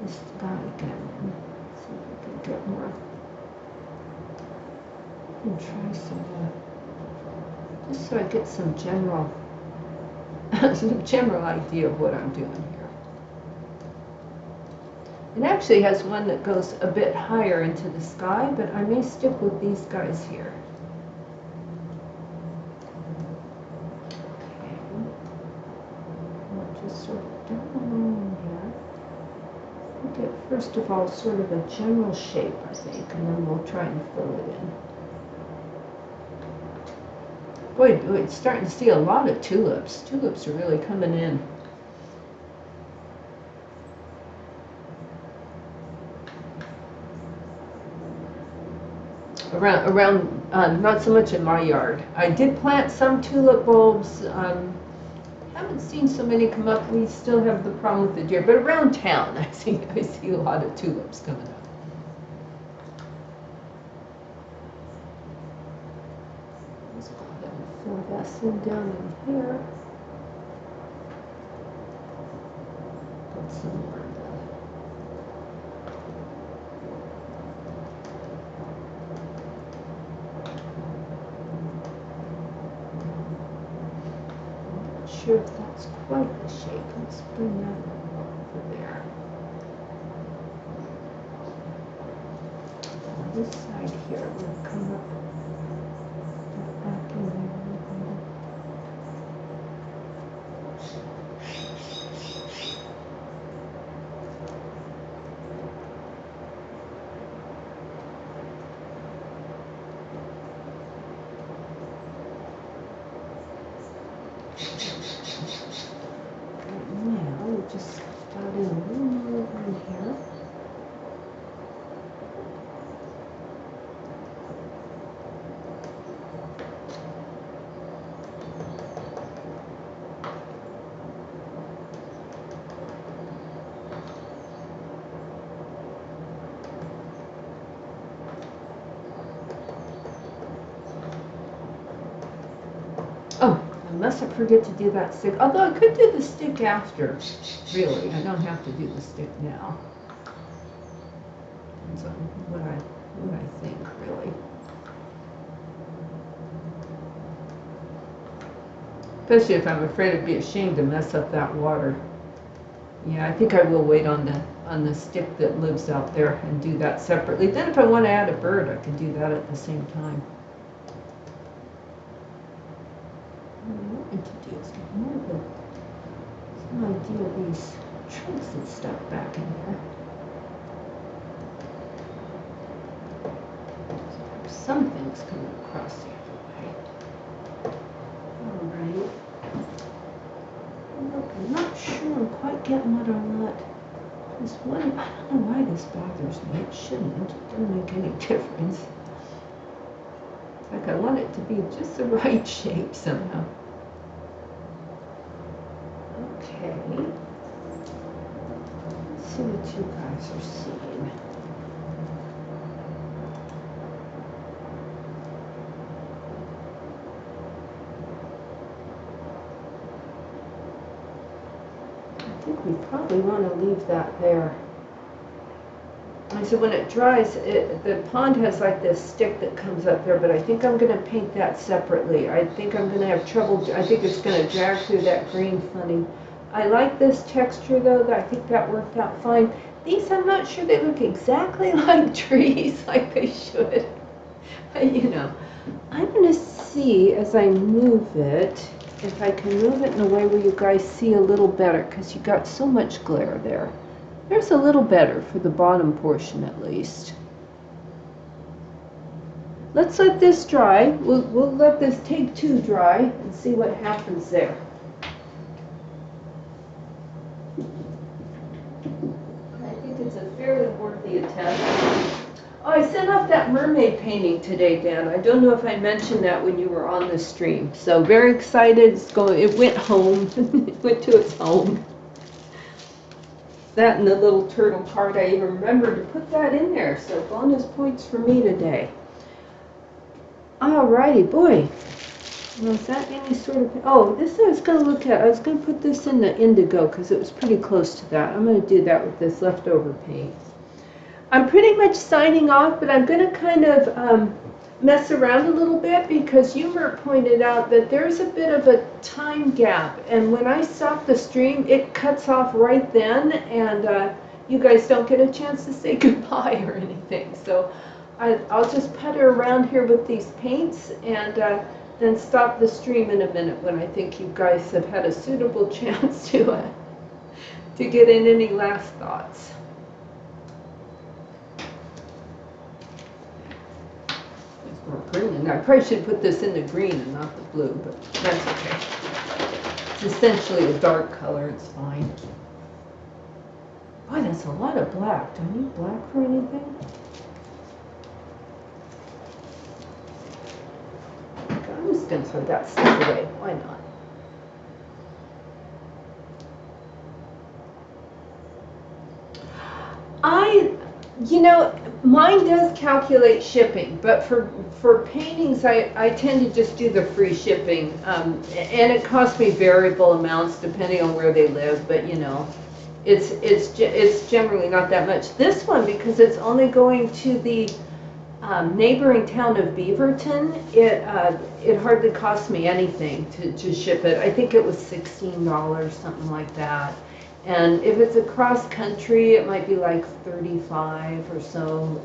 this guy again. See if I can get more. And try some just so I get some general idea of what I'm doing here. It actually has one that goes a bit higher into the sky, but I may stick with these guys here. Okay. I'll just sort of down along here. We'll get, first of all, sort of a general shape, I think, and then we'll try and fill it in. Boy, we're starting to see a lot of tulips. Tulips are really coming in. Around not so much in my yard. I did plant some tulip bulbs. Haven't seen so many come up. We still have the problem with the deer, but around town I see a lot of tulips coming up. Let's go ahead and fill this in down in here. Put some more of that. Sure if that's quite the shape. Let's bring that over there. On this side here, we'll come up back in there. Just start in a little more in here. Oh, I mustn't forget to do that stick. Although I could do the stick after, really. I don't have to do the stick now. Depends on what I think, really. Especially if I'm afraid I'd be ashamed to mess up that water. Yeah, I think I will wait on the stick that lives out there and do that separately. Then if I want to add a bird, I can do that at the same time. What I wanted to do is get more of some idea of these trunks and stuff back in there. Some things coming across the other way. Alright. Look, I'm not sure I'm quite getting what I want. This one, I don't know why this bothers me. It shouldn't. It doesn't make any difference. It's like I want it to be just the right shape somehow. Okay. Let's see what you guys are seeing. I think we probably want to leave that there. And so when it dries, the pond has like this stick that comes up there, but I think I'm going to paint that separately. I think I'm going to have trouble. I think it's going to drag through that green funny. I like this texture though. I think that worked out fine. These, I'm not sure they look exactly like trees, like they should. But you know, I'm going to see as I move it, if I can move it in a way where you guys see a little better, because you got so much glare there. There's a little better for the bottom portion at least. Let's let this dry. We'll let this take 2 dry and see what happens there. I think it's a fairly worthy attempt. Oh, I sent off that mermaid painting today, Dan. I don't know if I mentioned that when you were on the stream. So very excited. It went home. It went to its home. That and the little turtle card, I even remembered to put that in there. So bonus points for me today. Alrighty, boy. Was that any sort of... Oh, this I was going to look at. I was going to put this in the indigo because it was pretty close to that. I'm going to do that with this leftover paint. I'm pretty much signing off, but I'm going to kind of mess around a little bit because Humor pointed out that there's a bit of a time gap, and when I stop the stream, it cuts off right then, and you guys don't get a chance to say goodbye or anything. So I'll just putter around here with these paints and then stop the stream in a minute when I think you guys have had a suitable chance to get in any last thoughts. Green. I probably should put this in the green and not the blue, but that's okay. It's essentially a dark color, it's fine. Boy, that's a lot of black. Do I need black for anything? I'm just going to throw that stuff away. Why not? You know, mine does calculate shipping, but for paintings, I tend to just do the free shipping, and it costs me variable amounts depending on where they live. But you know, it's generally not that much. This one, because it's only going to the neighboring town of Beaverton, it hardly cost me anything to ship it. I think it was $16, something like that. And if it's across country, it might be like $35 or so.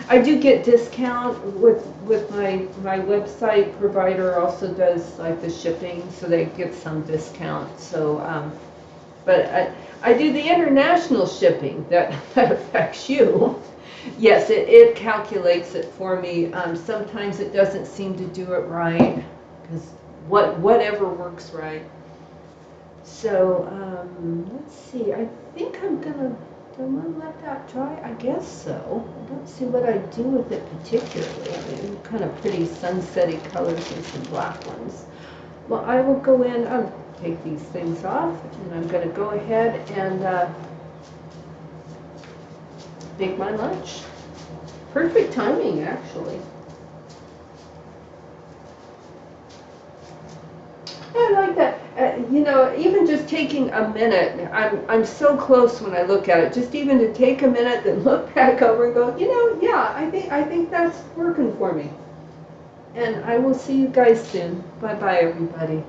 I do get discount with my website provider also does like the shipping, so they get some discount. So, but I do the international shipping that affects you. Yes, it calculates it for me. Sometimes it doesn't seem to do it right because whatever works right. So, let's see, I think do I want to let that dry? I guess so. I don't see what I do with it particularly. I mean, kind of pretty sunsetty colors and some black ones. Well, I will go in, I'll take these things off, and I'm going to go ahead and make my lunch. Perfect timing, actually. like that. You know, even just taking a minute, I'm so close when I look at it. Just even to take a minute, then look back over and go, you know, yeah, I think that's working for me. And I will see you guys soon. Bye bye, everybody.